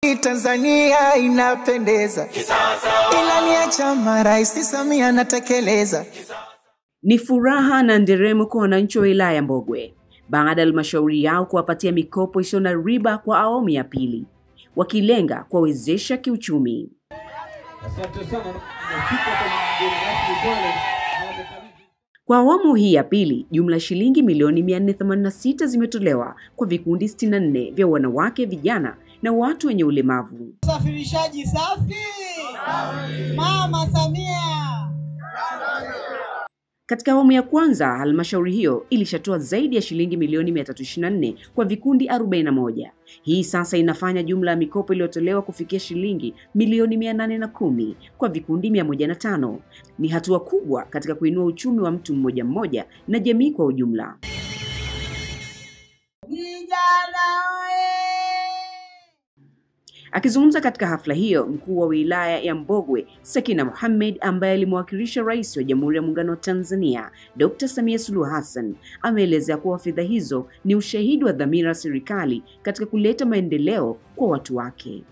Tanzania inapendeza, ilani ya chama Rais Samia anatekeleza. Ni furaha na nderemo kwa wananchi wa wilaya Mbogwe baada ya halmashauri yao kuwapatia mikopo isiyo na riba kwa awamu ya pili, wakilenga kuwawezesha kiuchumi. Asante sana. Kwa awamu hii ya pili, jumla shilingi milioni 486 zimetolewa kwa vikundi 64 vya wanawake, vijana na watu wenye ulemavu. Usafirishaji safi. Mama Samia. Katika awamu ya kwanza, halmashauri hiyo ilishatoa zaidi ya shilingi milioni 324 kwa vikundi 41. Hii sasa inafanya jumla ya mikopo iliyotolewa kufikia shilingi milioni 810 kwa vikundi 105. Ni hatua kubwa katika kuinua uchumi wa mtu mmoja mmoja na jamii kwa ujumla. Akizungumza katika hafla hiyo, mkuu wa wilaya ya Mbogwe, Sakina Mohamed, ambaye alimwakilisha Rais wa Jamhuri ya Muungano wa Tanzania, Dr. Samia Suluhu Hassan, ameelezea kuwa fedha hizo ni ushahidi wa dhamira ya serikali katika kuleta maendeleo kwa watu wake.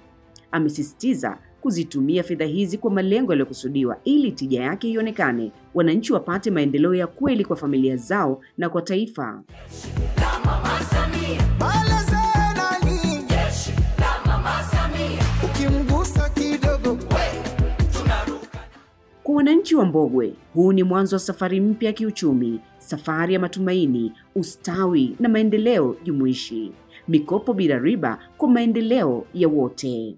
Amesisitiza kuzitumia fedha hizi kwa malengo yaliyokusudiwa ili tija yake ionekane, wananchi wapate maendeleo ya kweli kwa familia zao na kwa taifa. Kwa wananchi wa Mbogwe, huu ni mwanzo wa safari mpya ya kiuchumi, safari ya matumaini, ustawi na maendeleo jumuishi. Mikopo bila riba kwa maendeleo ya wote.